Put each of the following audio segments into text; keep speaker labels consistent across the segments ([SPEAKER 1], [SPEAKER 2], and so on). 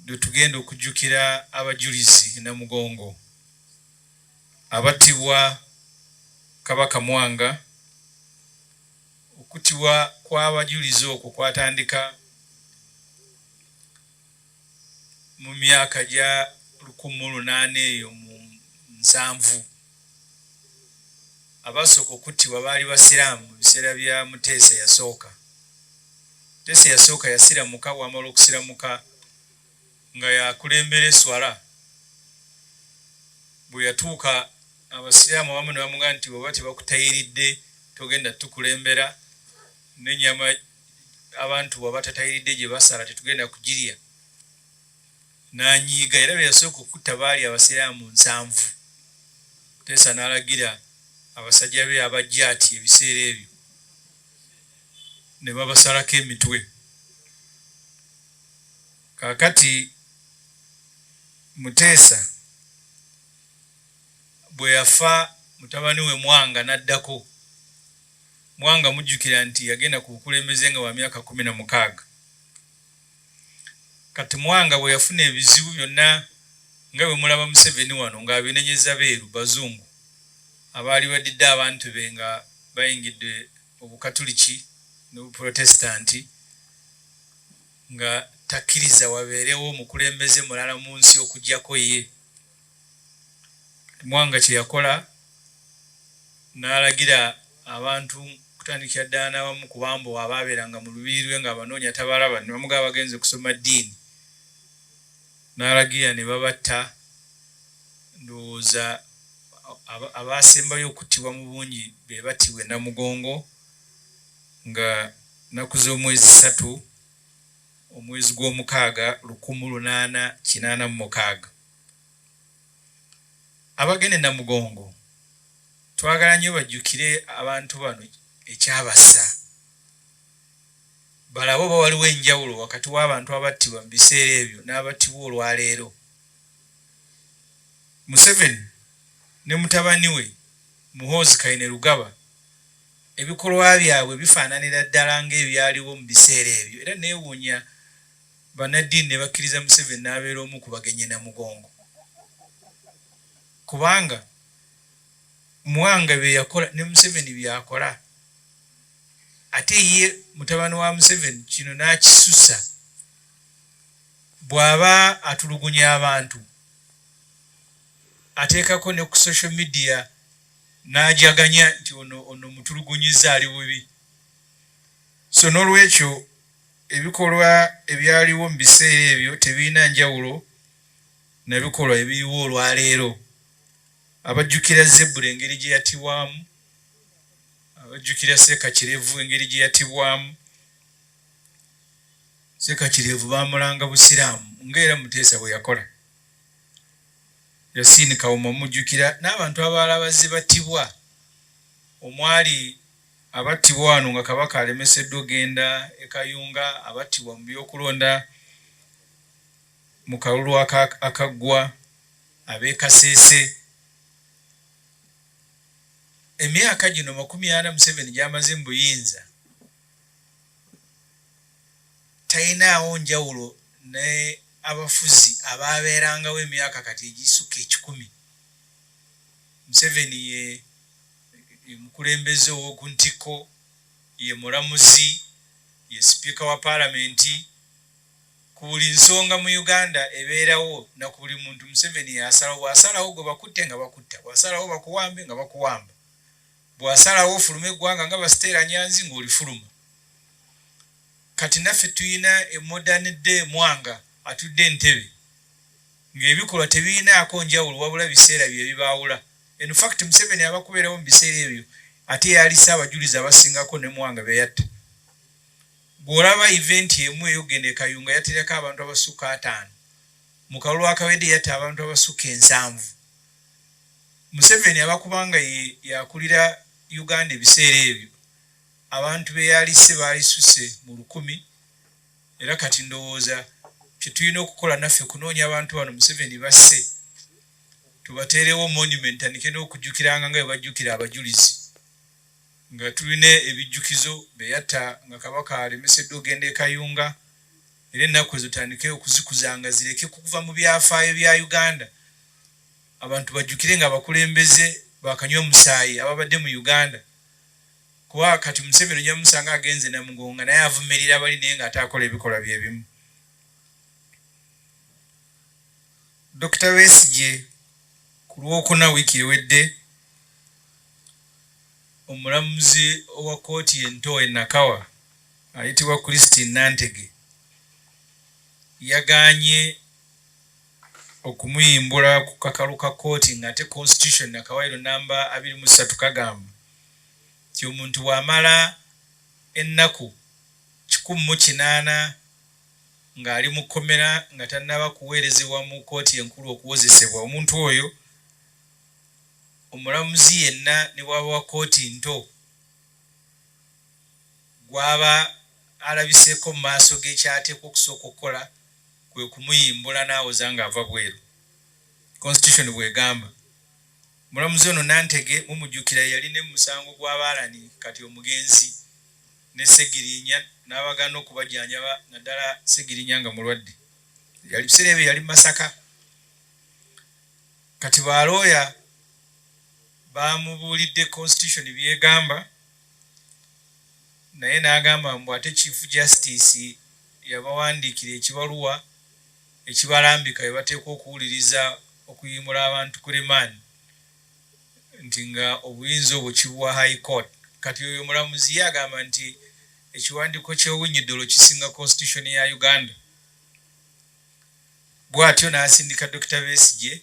[SPEAKER 1] tugenda okujjukira abajulizi Namugongo abattibwa Kabaka Mwanga. Okuttibwa kw'abajulizi okwo kwatandika mu myaka gya 1807. Abasooka okuttibwa baali basiraamu mu biseera bya Muteesa yasooka. Muteesa yasooka yasiramuka, bw'amala okusiramuka nga yakulembera Swala. Bwe yatuuka abasiraamu abamu ne bamugamba nti bw'oba tebakutayiridde togenda tukulembera, n'ennyama abantu bw'aba tatayiridde gye basala tetugenda kugirya. N'anyiiga, era bwe yasooka okutta baali abasiraamu 7. Muteesa n'alagira abasajja be abajjaati ebiseera ebyo ne babasalako emitwe. Kaakati Muteesa bwe yafa, mutabani we Mwanga n'addako. Mwanga mujjukira nti yagenda ku bukulembeze nga wa myaka 16. Kati Mwanga bwe yafuna ebizibu byonna nga bwe mulaba Museveni wano ng'abinenyeza beeru bazungu abaali baddidde abantu be nga bayingidde obukatuliki n'obuprotestanti, nga takkiriza wabeerewo omukulembeze mulala mu nsi okuggyako ye. Mwanga kye yakola n'alagira abantu kutandikira ddala n'abamu ku bambo abaabeeranga mu lubiri lwe ng'abanoonya tabalaba, ne bamugamba bagenze kusoma ddiini. N'alagira ne babatta. Ndowooza abaasembayo okuttibwa mu bungi be battibwa e Namugongo nga nnaku z'omwezi 3 omwezi gw'omukaaga 1886. Abagenda e Namugongo twagala nnyo bajjukire abantu bano ekyabassa, balabe oba waliwo enjawulo wakati w'abantu abattibwa mu biseera ebyo n'abattibwa olwaleero. Museveni ne mutabani we Muhoozi Kainerugaba ebikolwa byabwe bifaananira ddala ng'ebyaliwo mu biseera ebyo, era neewuunya bannaddiini ne bakkiriza Museveni n'abeera omu ku bagenyi Namugongo, kubanga Mwanga bye yakola ne Museveni byakola, ate ye mutabani wa Museveni kino n'akisusa. Bw'aba atulugunya abantu ateekako ne ku social media n'ajaganya nti ono mutulugunyiza ali bubi. So n'olwekyo ebikolwa ebyaliwo mu biseera ebyo tebiina njawulo na bikolwa ebiriwo olwaleero. Abajjukira Zebbula engeri gye yatibwamu, abajjukira Sseekakirevu engeri gye yatibwamu. Sseekakirevu baamulanga busiraamu ng'era Muteesa bwe yakola. Yasiini Kawuma mujjukira, n'abantu abalala bazze battibwa. Omwali abattibwa wano nga Kabaka alemeseddwa ogenda e Kayunga, abattibwa mu byokulonda mu kalulu akaggwa, ab'e Kaseese. Emyaka gino 40 Museveni gy'amaze mu buyinza talinawo njawulo ne abafuzi abaabeerangawo emyaka kati egisukka 10. Museveni ye mukulembeze ow'oku ntikko, ye mulamuzi, ye sipiika wa paalamenti. Ku buli nsonga mu Uganda ebeerawo na ku buli muntu Museveni yasalawo. Bw'asalawo gwe bakutte nga bakutta, bw'asalawo bakuwambe nga bakuwamba, bw'asalawo ofuluma eggwanga nga Basiteera Nyanzi ng'olifuluma. Kati naffe tuyina modern day Mwanga atudde entebe ng'ebikolwa tebirinaako njawulo wabula biseera bye bibaawula. In fact Museveni abakubeerawo mu biseera ebyo ate yalise abajulizi abasingako ne Mwanga be yatta. Bw'olaba event emu eyogenda e Kayunga yatereko abantu abasukka 5, mu kalulu akawedde yatta abantu abasukka 7. Museveni abakubanga yakulira Uganda ebiseera ebyo, abantu be yalise baalisuse mu 1000. Era kati ndowooza kye tulina okukola naffe kunoonya abantu bano Museveni basse, tubateerewo monument tandike n'okujjukiranga nga bwe bajjukira abajulizi, nga tulina ebijjukizo be yatta nga Kabaka alemeseddwa ogenda e Kayunga, era ennaku ezo tutandike okuzikuzanga zireke kuva mu byafaayo bya Uganda. Abantu bajjukire nga abakulembeze bakanywa omusaayi ababadde mu Uganda. Kuba kati Museveni ojja musanga agenze na Mugonga naye avumirira bali naye nga ataakola ebikolwa bye bimu. Dr. Besigye ku Lwokuna wiiki ewedde omulamuzi owa kkooti ento e Nakawa ayitibwa Christine Nantege yaganye okumuyimbula ku kakalu ka kkooti ng'ate constitution Nakawairo namba 23 kagamba nti omuntu wamala ennaku 180 ng'ali mu kkomera nga tannaba kuweerezebwa mu kkooti enkulu okuwozesebwa, omuntu oyo omulamuzi yenna ne bw'aba wa kkooti nto gw'aba alabiseeko mu maaso g'ekyateekwa okusooka okukola kwe kumuyimbula n'awoza ng'ava bweru. Constitution bw'egamba. Omulamuzi ono Nantege mumujjukira yalina omusango gw'abaalani kati omugenzi ne Segirinya n'abagana okubajjanjaba naddala Segirinya nga mulwadde. Yali biseera ebyo yali Masaka. Kati balooya bamubuulidde Constitution byegamba naye n'agamba mbu ate Chief Justice yabawandiikira ekibaluwa ekibalambika bye bateekwa okuwuliriza okuyimbula abantu ku remand nti nga obuyinza obwo kibuwa High Court. Kati oyo omulamuzi yagamba nti ekiwandiiko ky'obunyiddolo kisinga Constitution ya Uganda. Bw'atyo n'asindika Dr. Besigye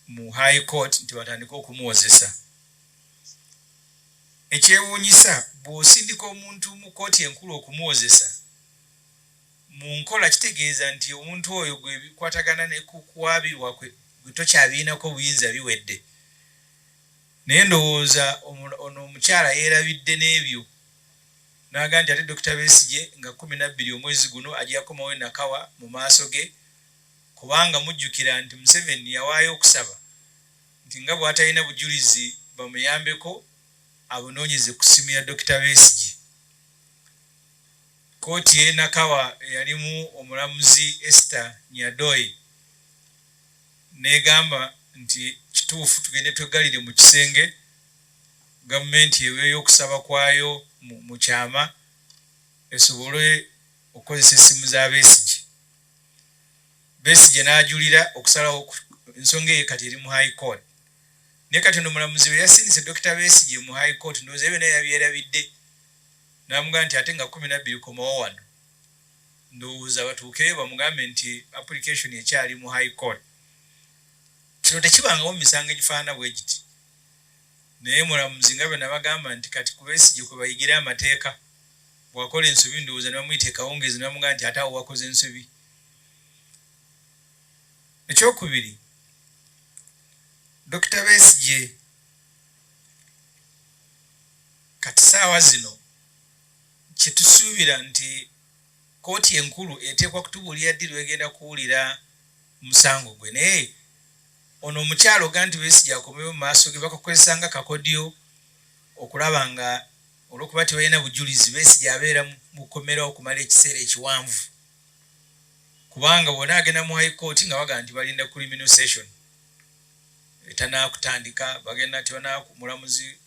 [SPEAKER 1] mu High Court nti batandika okumuwozesa. Ekyewuunyisa bw'osindika omuntu mu kkooti enkulu okumuwozesa mu nkola kitegeeza nti omuntu oyo gwe bikwatagana ne kuwabirwa kwe gwe tokyabiinako obuyinza biwedde. Naye ndowooza ono omukyala yeerabidde n'ebyo n'agamba nti ate Dr. Besigye nga 12 omwezi guno ajja komawo Nakawa mu maaso ge kubanga mujjukira nti Museveni yawaayo okusaba nti nga bw'atalina bujulizi bamuyambeko abonoonyeze ku ssimu ya Dr. Besigye. Kkooti y'e Nakawa yalimu omulamuzi Esther Nyadoyi n'egamba nti kituufu tugende twegalire mu kisenge gavumenti eweeyo okusaba kwayo mu kyama esobole okukozesa essimu za Besigye. Besigye n'ajulira okusalawo ensonga eyo kati eri mu High Court. Naye kati ono omulamuzi we yasindise Dr. Besigye mu High Court ndowooza ebyo naye yabyerabidde n'amugamba nti ate nga 12 komawo wano ndowooza batuukeyo bamugambe nti application ekyali mu High Court. Kino tekibangawo mu misango egifaanana bwe giti. Naye mulamuzi nga bwe nabagamba nti kati ku Besigye kwe bayigira amateeka bw'akola ensobi ndowooza ne bamuyita ekawungeezi ne bamugamba nti ate awo wakoze ensobi. Ekyokubiri, Dr. Besigye kati saawa zino kyetusuubira nti kkooti enkulu eteekwa kutubuulira ddi lwegenda kuwulira musango gwe. Naye ono omukyalo ga nti Besigye akomewo mu maaso ge bakakozesanga kakodyo okulaba nga olw'okuba tebalina bujulizi Besigye abeera mu kkomera okumala ekiseera ekiwanvu kubanga bw'ona agenda mu High Court nga bagamba nti balinda criminal session etanaakutandika bagenda nti mulamuzi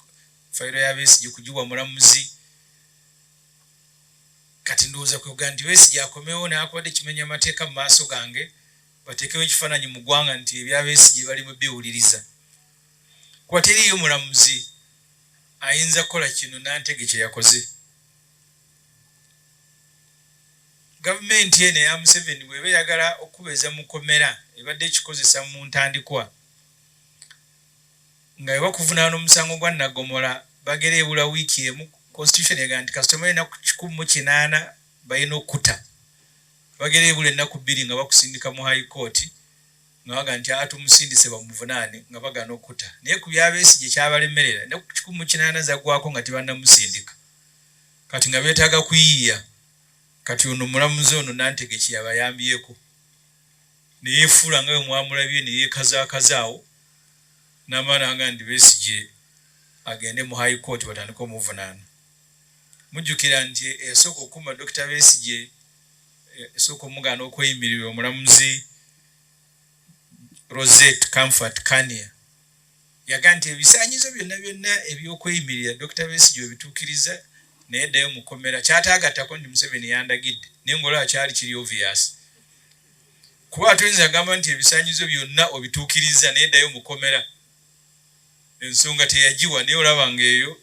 [SPEAKER 1] fayiro ya Besigye kugiwa mulamuzi. Kati ndowooza kwegamba nti Besigye akomewo n'akubadde kimenya amateeka mu maaso gange bateekewo ekifaananyi mu ggwanga nti ebya Besigye bali mu biwuliriza. Kuba teriyo mulamuzi ayinza kukola kino Nantege kye yakoze. Gavumenti eno eya Museveni bw'eba eyagala okubeeza mu kkomera ebadde ekikozesa mu ntandikwa nga bwe bakuvunaana omusango gwa Nagomola bagera ebula wiiki emu. Constitution egamba nti kasitoma alina 180 balina okkuta bagera ebula ennaku 2 nga bakusindika mu High Court nga bagamba nti atumusindise bamuvunaane nga bagana okkuta. Naye ku bya Besigye kyabalemerera ennaku 180 zaggwako nga tebannamusindika kati nga beetaaga kuyiiya. Kati ono omulamuzi ono Nantege kye yabayambyeko ne yeefuula nga bwe mwamulabye ne yeekazaakazaawo n'amaana nga ndi Besigye agende mu High Court batandika omuvunaana. Mujjukira nti esooka okukuma Dr. Besigye esooka omugana okweyimirira omulamuzi Rosette Comfort Kania yaga nti ebisaanyizo byonna ebyokweyimirira Dr. Besigye ebituukiriza naye ddayo mukomera kyataagattako nti Museveni yandagidde naye ng'olaba kyali kiri obvious kuba tuyinza agamba nti ebisaanyizo byonna obituukiriza naye ddayo mukomera ensonga teyagiwa naye olaba ng'eyo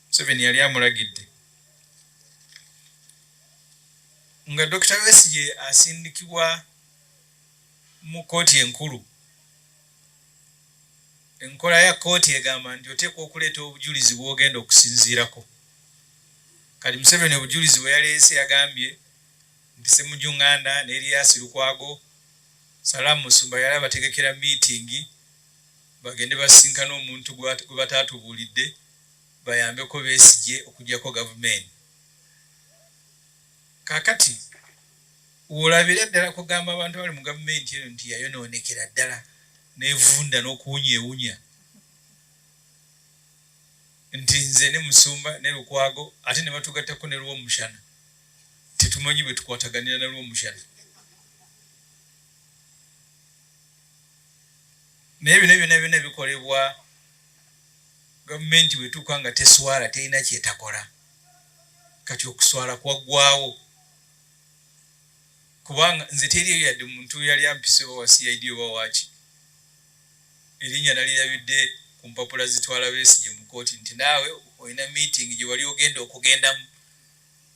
[SPEAKER 1] Museveni yali amulagidde nga Dr. Besigye asindikibwa mu kooti enkulu. Enkola ya kooti egamba nti oteekwa okuleeta obujulizi bw'ogenda okusinziirako. Kati Museveni obujulizi bwe yaleese yagambye nti Ssemujju Nganda ne Erias Lukwago Salamu Musumba yali abategekera meeting bagende basinkana omuntu gwe bataatubuulidde bayambeko Besigye okuggyako gavumenti. Kakati olabira ddala kugamba abantu bali mu gavumenti eno nti yayonoonekera ddala n'evunda n'okuwunyewunya nti nze ne Musumba ne Lukwago ate ne batugattako ne Lwomushana tetumanyi bwe tukwataganira na Lwomushana. Naye bino byonna bikolebwa gavumenti bwetuuka nga teswala terina kyetakola kati okuswala kwaggwawo kubanga nze teriyo yadde omuntu yali ampise owa CID oba waki erinnya nalirabidde ku mpapula zitwala Besigye mu kooti nti naawe olina meeting gye wali ogenda okugendamu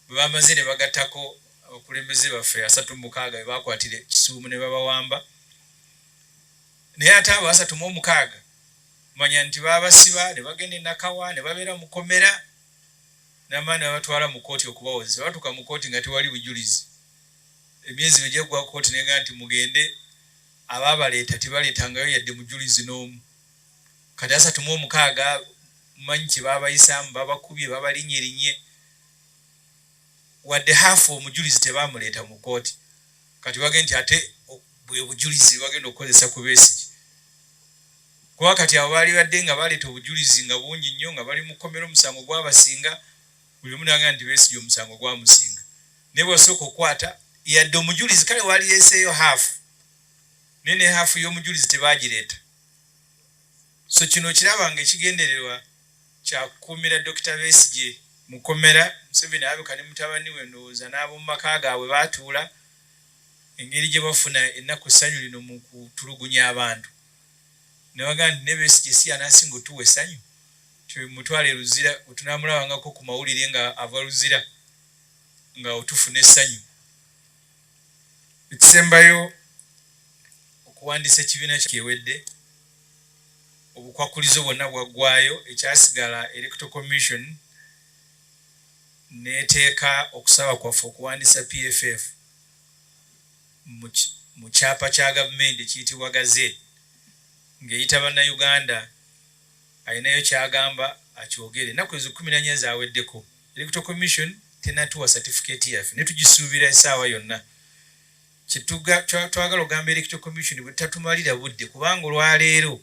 [SPEAKER 1] bwe bamaze ne bagattako abakulembeze baffe 36 be bakwatire Kisuumu ne babawamba naye ate abo 36 manya nti babasiba ne bagenda e Nakawa ne babeera mu kkomera n'amaani abatwala mu kooti okubawoza batuuka mu kooti nga tewali bujulizi emyezi bejagwa kooti nenga nti mugende ababaleeta tebaleetangayo yadde mujulizi n'omu kati 36 manyi kye babayisaamu babakubye babalinnye wadde hafu omujulizi tebamuleeta mu kooti kati bagende nti ate bwe bujulizi bagenda okukozesa ku Besigye kuba kati abo baali badde nga baleeta obujulizi nga bungi nnyo nga bali mu kkomera omusango gwabasinga buli omu nanga nti Besigye omusango gwamusinga naye bw'osooka okwata yadde omujulizi kale wali yeeseeyo hafu naye ne hafu y'omujulizi tebagireeta. So kino kiraba nga ekigendererwa kya kukuumira Dr. Besigye mu kkomera. Museveni abika ne mutabani we ndowooza n'ab'omu maka gaabwe baatuula engeri gye bafuna ennaku essanyu lino mu kutulugunya abantu ne bagamba nti ne Besigye si anaasinga otuwa essanyu mutwale Luzira tunaamulabangako ku mawulire nga ava Luzira nga otufuna essanyu. Ekisembayo okuwandiisa ekibiina kyewedde obukwakulizo bwonna bwaggwaayo ekyasigala Electoral Commission neeteeka okusaba kwaffe okuwandiisa PFF mu kyapa kya gavumenti ekiyitibwa Gazette ng'eyita bannayuganda ayinayo kyagamba akyogere. Ennaku ezo 14 zaaweddeko Electoral Commission tenatuwa certificate yaffe ne tugisuubira essaawa yonna. Twagala ogamba Electoral Commission bwe tatumalira budde kubanga olwaleero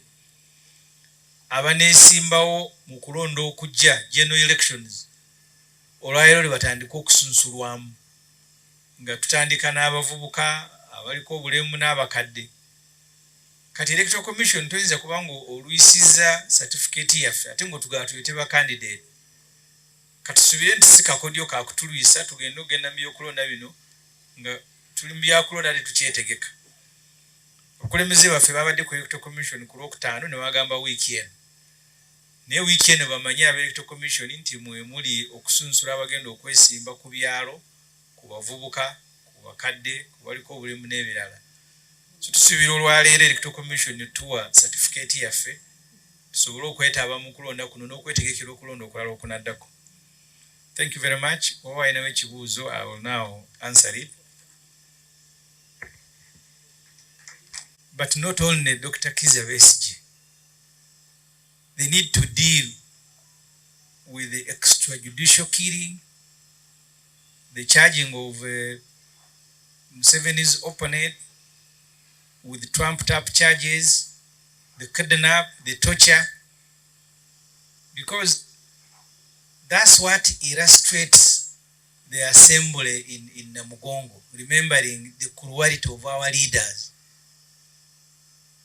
[SPEAKER 1] abaneesimbawo mu kulonda okujja general elections olwaleero lwe batandika okusunsulwamu nga tutandika n'abavubuka abaliko obulemu n'abakadde. Kati Electoral Commission toyinza kubanga oluyisiza certificate yaffe ate ng'otugala tuyite ba candidate katusubire nti si kakodyo kakutulwisa tugenda ogenda mu byokulonda bino nga tuli mu byakulonda tetukyetegeka. Okulembeze baffe babadde ku Electoral Commission ku Lwokutaano ne bagamba wiiki eno naye wiiki eno bamanye aba Electoral Commission nti mwe muli okusunsula abagenda okwesimba ku byalo ku bavubuka ku bakadde ku baliko obulemu n'ebirala. Tusuubira olwaleero Electoral Commission tuwa certificate yaffe tusobole okwetaba mu kulonda kuno n'okwetegekera okulonda okulala okunaddako. Thank you very much. Oba ayinawo ekibuuzo I will now answer it. But not only Dr. Kizza Besigye, they need to deal with the extrajudicial killing, the charging of Museveni's opponent with trumped-up charges, the kidnap, the torture, because that's what illustrates the assembly in Namugongo, remembering the cruelty of our leaders.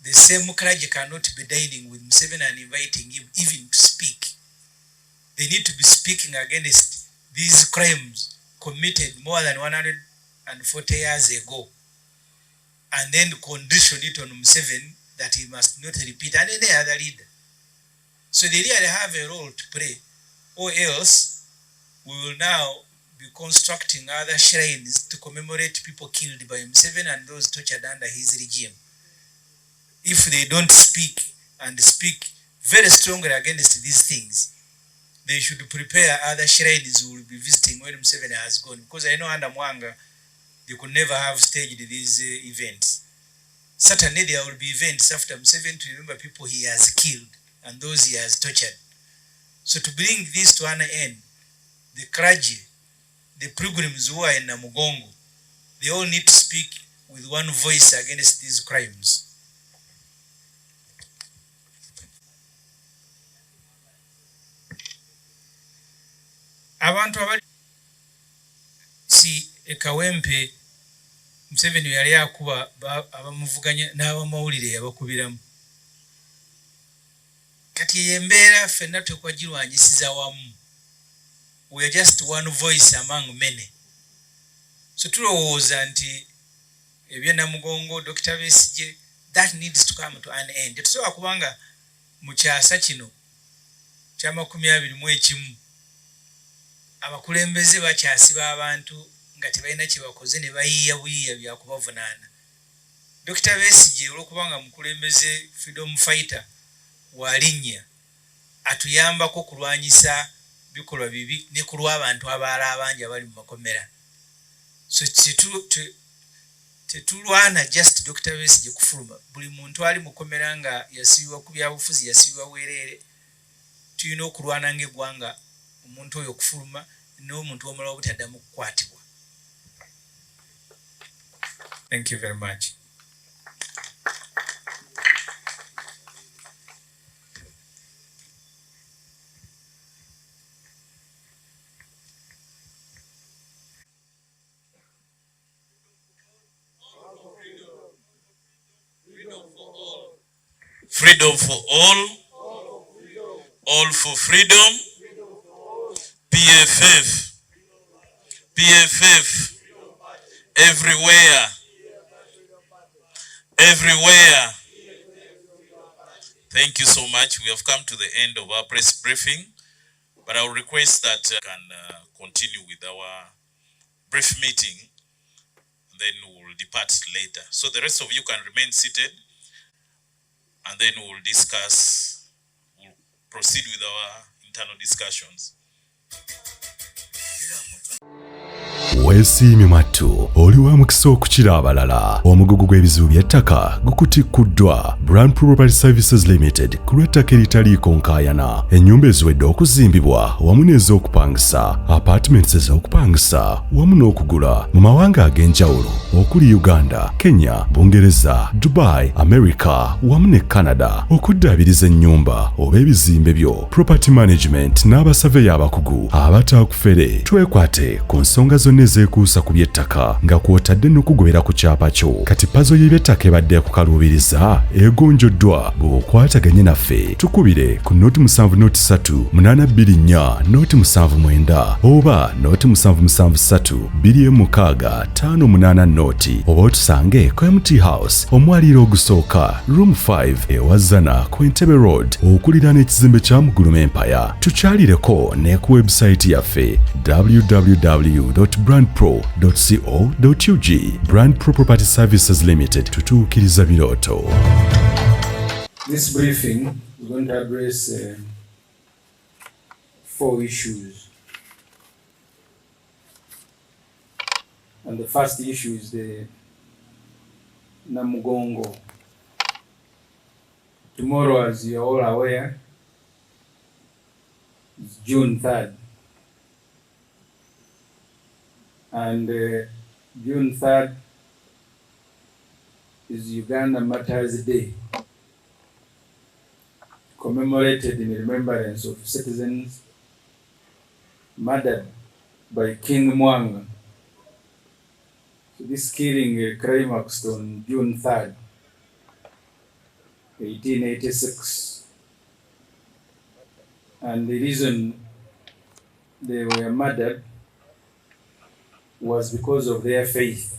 [SPEAKER 1] The same clergy cannot be dining with Museveni and inviting him even to speak. They need to be speaking against these crimes committed more than 140 years ago, and then condition it on Museveni that he must not repeat, and any other leader. So they really have a role to play, or else we will now be constructing other shrines to commemorate people killed by Museveni and those tortured under his regime. If they don't speak and speak very strongly against these things, they should prepare other shrines who will be visiting when Museveni has gone. Because I know under Mwanga, they could never have staged these events. Certainly there will be events after Museveni to remember people he has killed and those he has tortured. So to bring this to an end, the clergy, the pilgrims who are in Namugongo, they all need to speak with one voice against these crimes. Abantu abali si ekawempe Museveni yali akuba abamuvuganya n'abamawulire yabakubiramu. Kati yembeera ffenna tekwagirwanyisiza wamu. We are just one voice among many. So tulowooza nti ebya Namugongo, Dr. Besigye, that needs to come to an end. Tetusobola kubanga mu kyasa kino kya 21 abakulembeze bakyasiba abantu nga tebalina kye bakoze ne bayiiya buyiiya byakubavunaana. Dr. Besigye olwokubanga mukulembeze freedom fighter walinnya atuyambako kulwanyisa bikolwa bibi ne kulwa abantu abaala abangi abali mu makomera. So tetulwana just Dr. Besigye kufuluma. Buli muntu ali mukomera nga yasibibwa ku byabufuzi, yasibibwa bwereere, tulina okulwana ng'eggwanga omuntu oyo okufuluma n'omuntu omulala obutaddamu kukwatibwa. Thank you very much.
[SPEAKER 2] Freedom for all for freedom. PFF, everywhere. Thank you so much. We have come to the end of our press briefing, but I will request that we can continue with our brief meeting, and then we will depart later. So the rest of you can remain seated, and then we will discuss, we'll proceed with our internal discussions.
[SPEAKER 3] Weesiimye mattu oli wa mukisa okukira abalala. Omugugu gw'ebizibu by'ettaka gukutikkudwa Brand Property Services Limited ku lw'ettaka eritaliiko nkaayana. Ennyumba eziwedde okuzimbibwa wamu n'ez'okupangisa, apartments ez'okupangisa wamu n'okugula mu mawanga ag'enjawulo okuli Uganda, Kenya, Bungereza, Dubai, America wamu ne Canada. Okuddaabiriza ennyumba oba ebizimbe byo, property management n'abasaveya abakugu abataakufere. Twekwate ku nsonga zonna ezekuusa ku by'ettaka nga kw'otadde n'okugobera ku kyapa kyo. Kati pazo y'eby'ettaka ebadde okukaluubiriza egonjoddwa bw'okwataganye naffe. Tukubire ku noti 703 noti 79 oba noti 773 noti, oba otusange ku MT House omwaliiro ogusooka room 5 ewazana ku Entebbe Road okuliraana ekizimbe kya Muguluma Empire. Tukyalireko ne ku website yaffe www.brandpro.co.ug. Brand Pro Property Services Limited, tutuukiriza birooto.
[SPEAKER 1] This briefing, we're going to address 4 issues. And the first issue is the Namugongo. Tomorrow, as you're all aware, is June 3rd. And June 3rd is Uganda Martyrs Day, commemorated in remembrance of citizens murdered by King Mwanga. So this killing climaxed on June 3rd, 1886. And the reason they were murdered was because of their faith.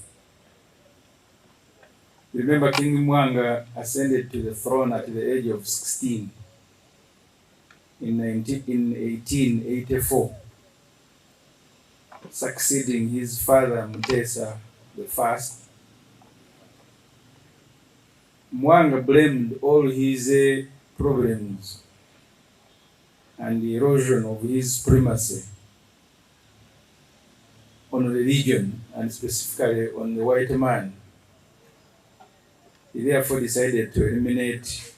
[SPEAKER 1] Remember, King Mwanga ascended to the throne at the age of 16 in 1884, succeeding his father Mutesa I. Mwanga blamed all his problems and the erosion of his primacy on religion, and specifically on the white man. He therefore decided to eliminate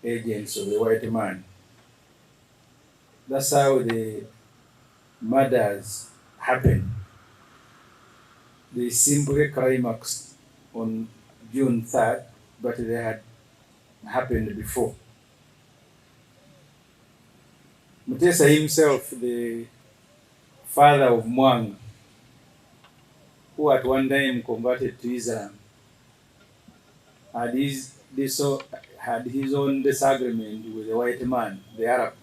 [SPEAKER 1] agents of the white man. That's how the murders happened. They simply climaxed on June 3rd, but they had happened before. Mutesa himself, the father of Mwanga, who at one time converted to Islam, had his own disagreement with the white man, the Arab.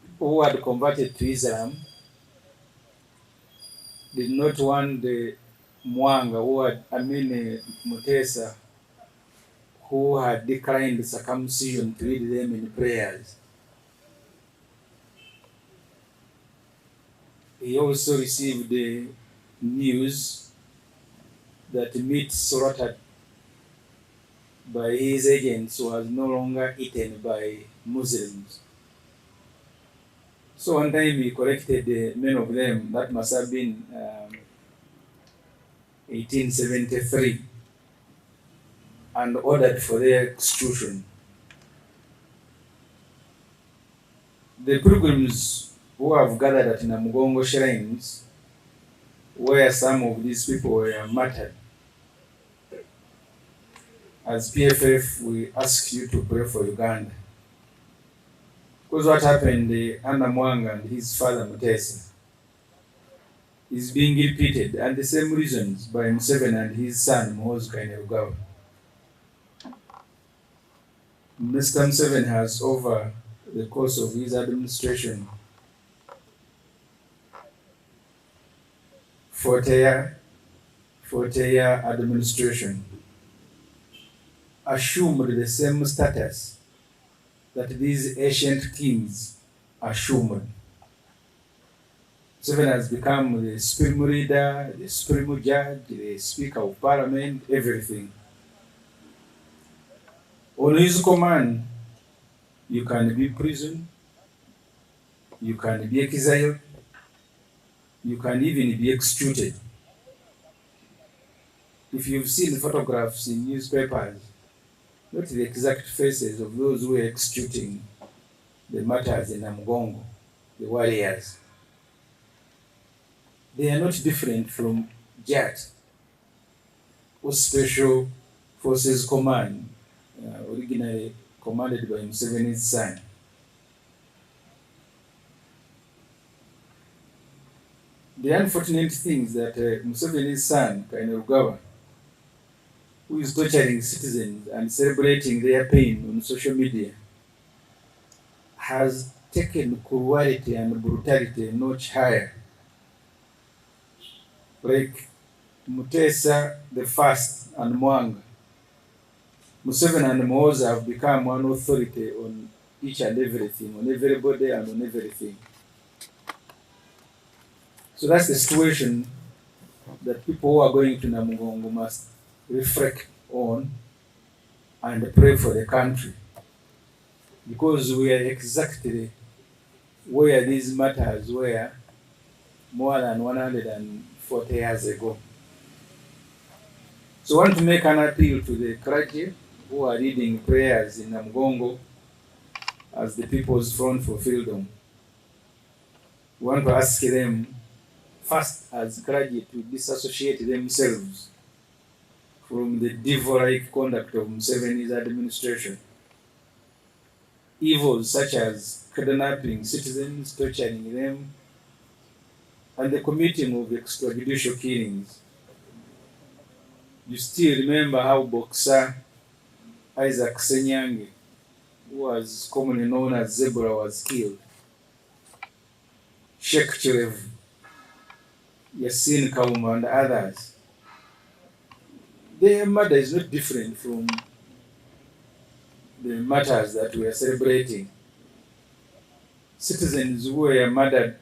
[SPEAKER 1] People who had converted to Islam did not want the Mwanga, Mutesa, who had declined circumcision, to lead them in prayers. He also received the news that meat slaughtered by his agents was no longer eaten by Muslims. So one time he collected many of them, that must have been 1873, and ordered for their execution. The pilgrims who have gathered at Namugongo shrines, where some of these people were martyred, as PFF, we ask you to pray for Uganda. Because what happened under Mwanga and his father Mutesa is being repeated, and the same reasons, by Museveni and his son Kainerugaba. Mr. Museveni has, over the course of his administration, 40-year administration, assumed the same status that these ancient kings assumed. Museveni has become the supreme leader, the supreme judge, the speaker of parliament, everything. On his command, you can be imprisoned, you can be exiled, you can even be executed. If you've seen photographs in newspapers, not the exact faces of those who were executing the martyrs in Namugongo, the warriors, they are not different from JAT, or Special Forces Command, originally commanded by Museveni's son. The unfortunate thing is that Museveni's son, Kainerugaba, who is torturing citizens and celebrating their pain on social media, has taken cruelty and brutality a notch higher. Like Mutesa the First and Mwanga, Museveni and Muhoozi have become one authority on each and everything, on everybody and on everything. So that's the situation that people who are going to Namugongo must reflect on and pray for the country, because we are exactly where these matters were more than 140 years ago. So I want to make an appeal to the clergy who are leading prayers in Namugongo as the People's Front for Freedom. We want to ask them first, as clergy, to disassociate themselves from the devil-like conduct of Museveni's administration. evils such as kidnapping citizens, torturing them, and the committing of extrajudicial killings. You still remember how Boxer Isaac Senyange, who was commonly known as Zebra, was killed. Sheikh Chirevu, Yasin Kauma, and others. Their murder is not different from the matters that we are celebrating. Citizens who were murdered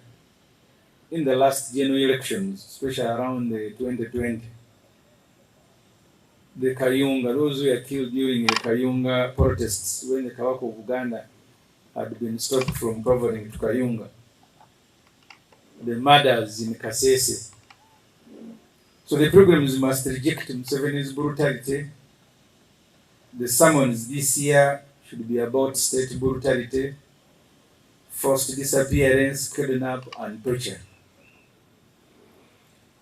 [SPEAKER 1] in the last general elections, especially around the 2020. The Kayunga, those who were killed during the Kayunga protests when the Kawako of Uganda had been stopped from traveling to Kayunga. The murders in Kasese. So the programs must reject Museveni's brutality. The summons this year should be about state brutality, forced disappearance, kidnap, and torture.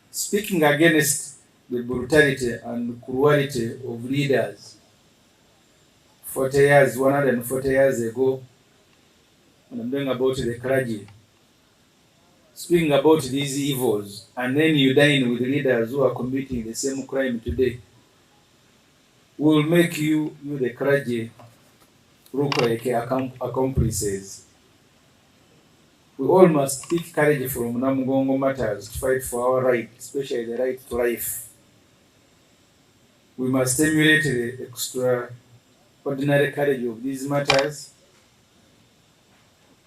[SPEAKER 1] Speaking against the brutality and cruelty of leaders 140 years ago, and I'm talking about the clergy, speaking about these evils, and then you dine with leaders who are committing the same crime today, will make you the clergy, look like accomplices. We all must take courage from Namugongo Martyrs to fight for our right, especially the right to life. We must emulate the extraordinary courage of these martyrs,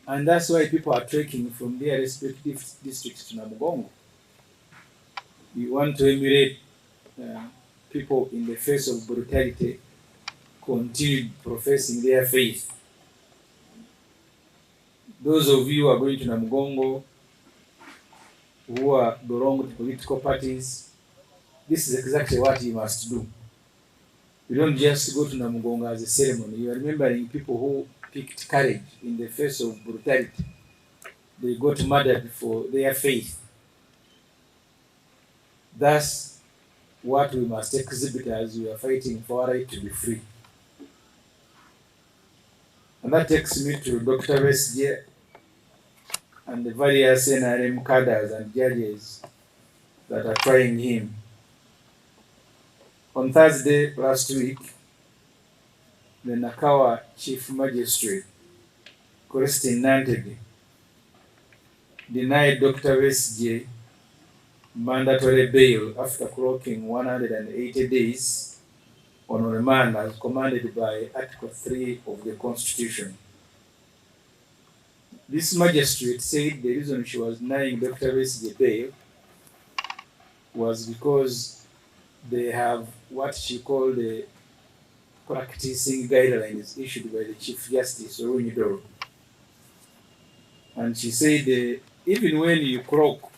[SPEAKER 1] and that's why people are trekking from their respective districts to Namugongo. We want to emulate people in the face of brutality, continue professing their faith. Those of you who are going to Namugongo, who belong to political parties, this is exactly what you must do. You don't just go to Namugongo as a ceremony. You are remembering people who picked courage in the face of brutality. They got murdered for their faith. That's what we must exhibit as we are fighting for our right to be free. And that takes me to Dr. Besigye and the various NRM cadres and judges that are trying him. On Thursday last week, the Nakawa Chief Magistrate, Christine Nantege, denied Dr. Besigye mandatory bail after clocking 180 days on remand as commanded by Article 3 of the Constitution. This magistrate said the reason she was denying Dr. Besigye bail was because they have what she called the practicing guidelines issued by the Chief Justice Owunyidoro. And she said even when you clock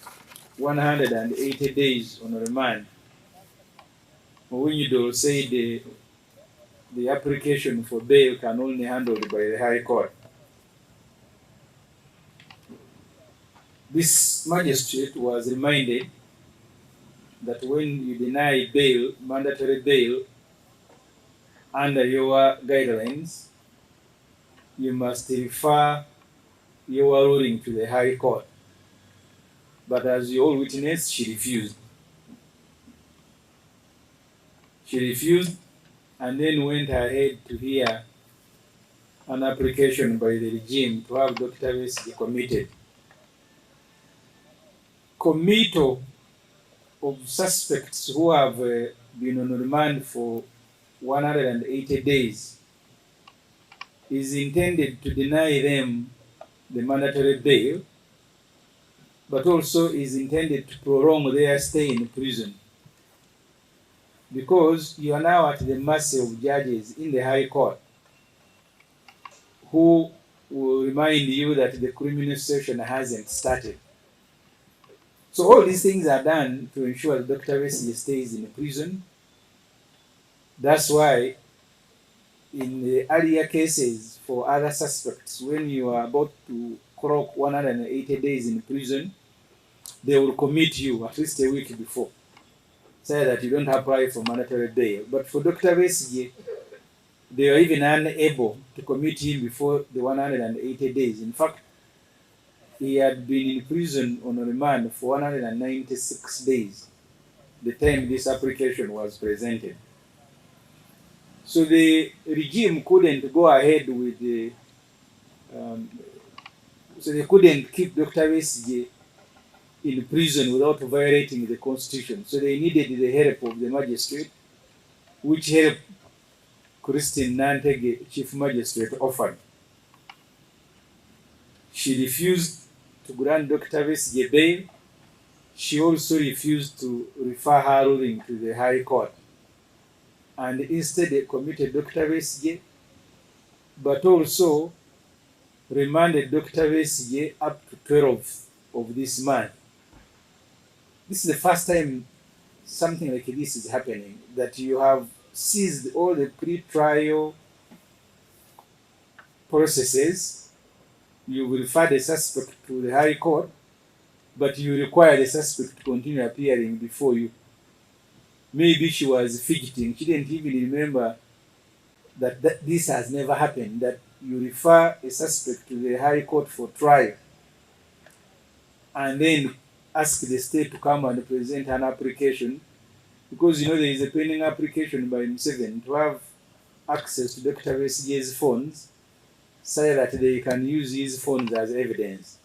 [SPEAKER 1] 180 days on remand, Owunyidoro said the application for bail can only be handled by the High Court. This magistrate was reminded that when you deny bail, mandatory bail, under your guidelines, you must refer your ruling to the High Court. But as you all witnessed, she refused. She refused and then went ahead to hear an application by the regime to have Dr. Besigye committed. Committal of suspects who have been on remand for 180 days is intended to deny them the mandatory bail, but also is intended to prolong their stay in prison. Because you are now at the mercy of judges in the High Court who will remind you that the criminal session hasn't started. So all these things are done to ensure that Dr. Besigye stays in prison. That's why in the earlier cases for other suspects, when you are about to clock 180 days in prison, they will commit you at least a week before, say that you don't apply for mandatory bail. But for Dr. Besigye, they were even unable to commit him before the 180 days. In fact, he had been in prison on remand for 196 days, the time this application was presented. So the regime couldn't go ahead with the, so they couldn't keep Dr. Besigye in prison without violating the constitution. So they needed the help of the magistrate, which help Christine Nantege, chief magistrate, offered. She refused to grant Dr. Besigye bail. She also refused to refer her ruling to the High Court. And instead they committed Dr. Besigye, but also remanded Dr. Besigye up to 12th of this month. This is the first time something like this is happening, that you have seized all the pre-trial processes, you will refer the suspect to the High Court, but you require the suspect to continue appearing before you. Maybe she was fidgeting. She didn't even remember that this has never happened, that you refer a suspect to the High Court for trial and then ask the state to come and present an application, because you know there is a pending application by Museveni to have access to Dr. Besigye's phones so that they can use his phones as evidence.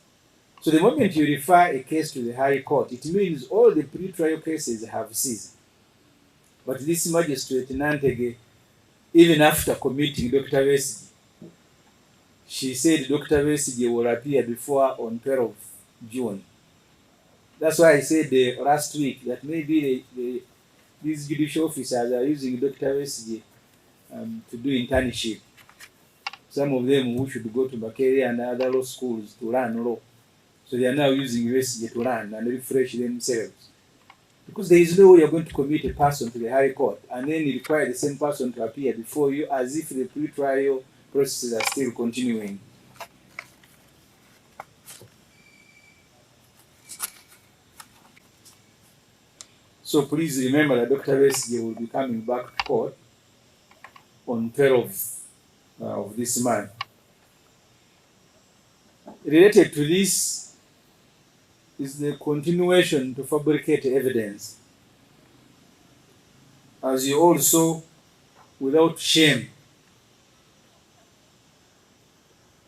[SPEAKER 1] So the moment you refer a case to the High Court, it means all the pre-trial cases have ceased. But this magistrate, Nantege, even after committing Dr. Besigye, she said Dr. Besigye will appear before her on 12th June. That's why I said last week that maybe these judicial officers are using Dr. Besigye to do internship. Some of them who should go to Makerere and other law schools to learn law. So they are now using Besigye to learn and refresh themselves. Because there is no way you're going to commit a person to the High Court and then you require the same person to appear before you as if the pre-trial processes are still continuing. So please remember that Dr. Besigye will be coming back to court on 12th of this month. Related to this is the continuation to fabricate evidence. As you all saw, without shame,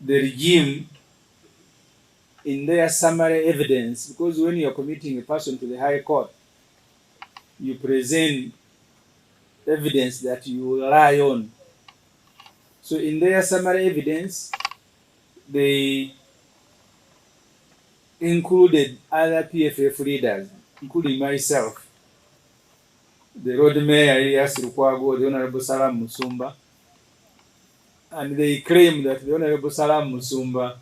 [SPEAKER 1] the regime in their summary evidence, because when you are committing a person to the High Court, you present evidence that you rely on. So in their summary evidence, they included other PFF leaders, including myself, the Road Mayor Aleese, the Honorable Salam Musumba, and they claim that the Honorable Salam Musumba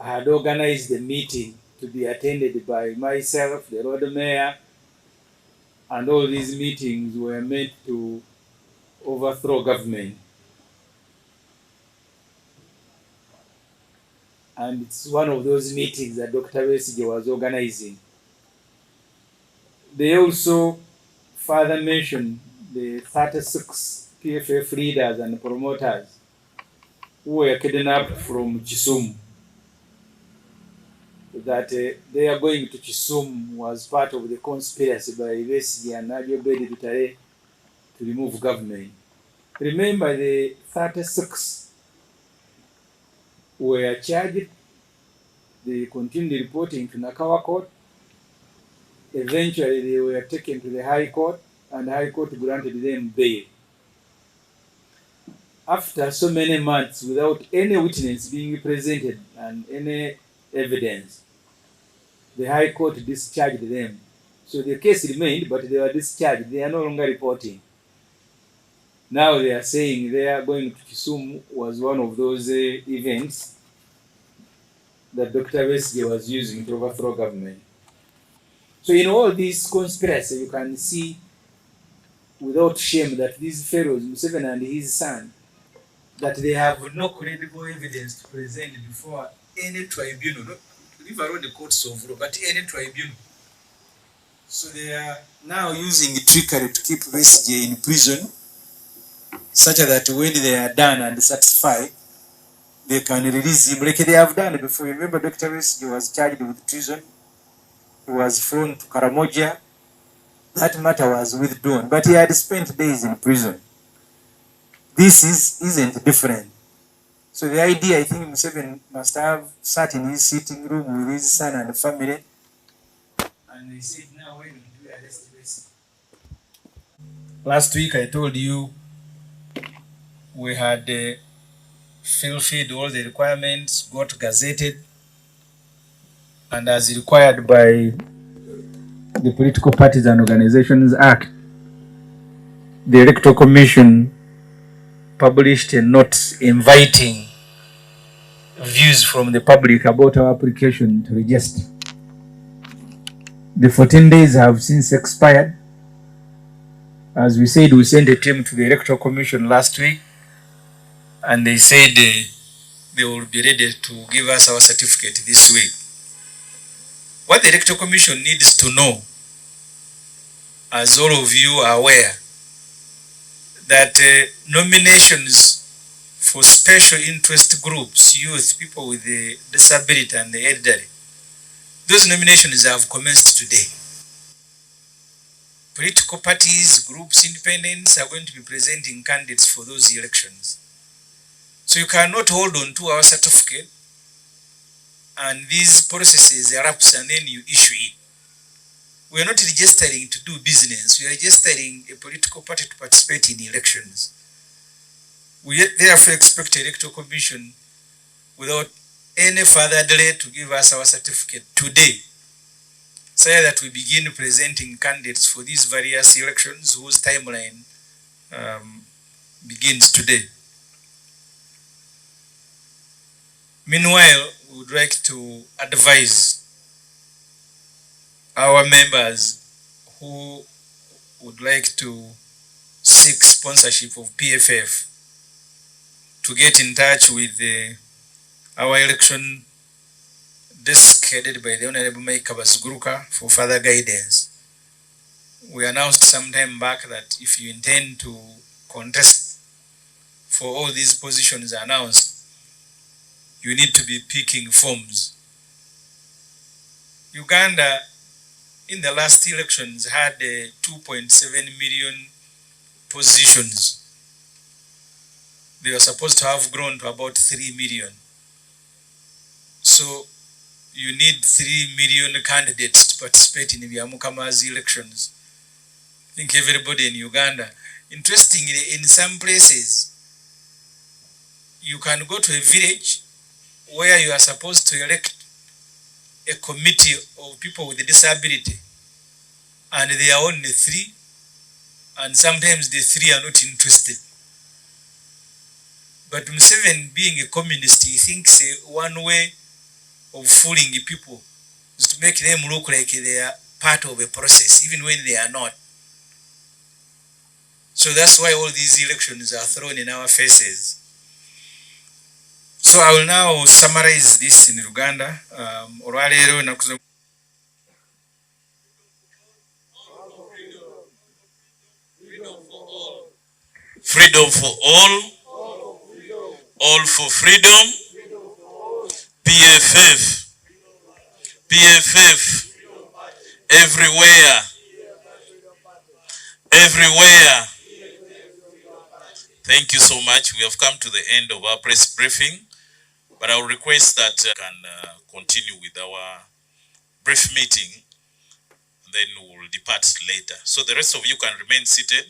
[SPEAKER 1] had organized the meeting to be attended by myself, the Road Mayor, and all these meetings were meant to overthrow government. And it's one of those meetings that Dr. Besigye was organizing. They also further mentioned the 36 PFF leaders and promoters who were kidnapped from Kisumu. That they are going to Kisumu was part of the conspiracy by Besigye and Bitabudde to remove government. Remember, the 36 were charged. They continued reporting to Nakawa Court. Eventually, they were taken to the High Court, and the High Court granted them bail. After so many months without any witness being presented and any evidence, the High Court discharged them. So the case remained, but they were discharged. They are no longer reporting. Now they are saying they are going to Kisumu was one of those events that Dr. Besigye was using to overthrow government. So in all this conspiracy, you can see without shame that these fellows, Museveni and his son, that they have no credible evidence to present before any tribunal, not leave alone the courts of law, but any tribunal. So they are now using trickery to keep Besigye in prison such that when they are done and satisfied, they can release him like they have done before. Remember, Dr. Besigye was charged with treason. He was flown to Karamoja. That matter was withdrawn, but he had spent days in prison. This isn't different. So the idea, I think Museveni must have sat in his sitting room with his son and family, and they said, now we're going to do arrest Besigye. Last week I told you we had fulfilled all the requirements, got gazetted, and as required by the Political Parties and Organizations Act, the Electoral Commission published a note inviting views from the public about our application to register. The 14 days have since expired. As we said, we sent a team to the Electoral Commission last week, and they said they will be ready to give us our certificate this week. What the Electoral Commission needs to know, as all of you are aware, that nominations for special interest groups, youth, people with the disability and the elderly, those nominations have commenced today. Political parties, groups, independents are going to be presenting candidates for those elections. So you cannot hold on to our certificate and these processes elapse and then you issue it. We are not registering to do business. We are registering a political party to participate in elections. We therefore expect the Electoral Commission, without any further delay, to give us our certificate today, so that we begin presenting candidates for these various elections whose timeline begins today. Meanwhile, we would like to advise our members who would like to seek sponsorship of PFF to get in touch with our election desk headed by the Honorable Mike Kabaziguruka for further guidance. We announced some time back that if you intend to contest for all these positions announced, you need to be picking forms. Uganda, in the last elections, had 2.7 million positions. They were supposed to have grown to about 3 million. So you need 3 million candidates to participate in the Byamukama's elections. I think everybody in Uganda. Interestingly, in some places, you can go to a village where you are supposed to elect a committee of people with a disability, and there are only 3, and sometimes the 3 are not interested. But Museveni, being a communist, he thinks one way of fooling people is to make them look like they are part of a process, even when they are not. So that's why all these elections are thrown in our faces. So I will now summarize this in Uganda.
[SPEAKER 2] Freedom for all for freedom. PFF, everywhere. Thank you so much. We have come to the end of our press briefing, but I will request that we can continue with our brief meeting, and then we will depart later. So the rest of you can remain seated.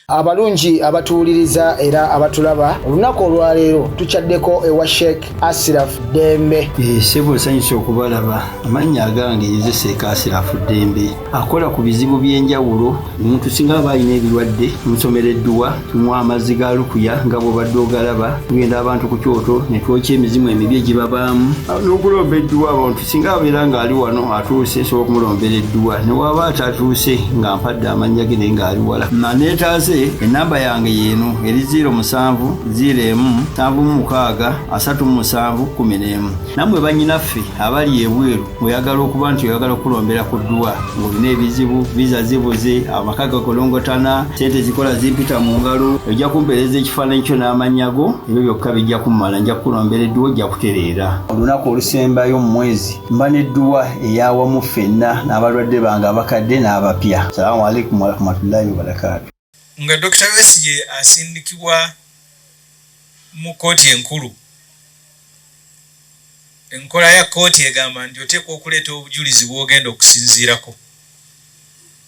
[SPEAKER 4] Abalungi abatuuliriza era abatulaba olunaku olwaleero tuchaddeko ewa Sheikh Asiraf Dembe.
[SPEAKER 5] Sebo nsanyusa okubalaba. Amannya agange nze Sheikh Asiraf Dembe. Akola ku bizibu by'enjawulo. Omuntu singa aba alina ebirwadde musomereddwa, tunywa amazzi ga lukuya nga bw'obadde ogalaba, tugenda abantu ku kyoto ne twokya emizimu emibi egibabaamu. N'okulomba edduwa abantu singa abeera ng'ali wano atuuse sobola okumulombera edduwa. Ne waba atatuuse nga mpadde amannya ge naye ng'ali wala. Naneetaaze kale enamba yange yeeno eri 0701-736-1711. Nammwe bannyinaffe abali ebweru oyagala okuba nti oyagala okulombera ku ddwa ng'olina ebizibu viza zibuze amaka gakolongotana sente zikola zimpita mu ngalo ojja kumpeereza ekifaananyi kyo n'amannya go ebyo byokka bijja kummala nja kukulombera edduwa ojja kutereera. Olunaku olusembayo mu mwezi mba n'edduwa eyawamu ffenna n'abalwadde bange abakadde n'abapya. Salaamu alaikum warahmatullahi wabarakatuh.
[SPEAKER 1] Nga Dr. Besigye asindikibwa mu kooti enkulu, enkola ya kooti egamba nti oteekwa okuleeta obujulizi bw'ogenda okusinziirako.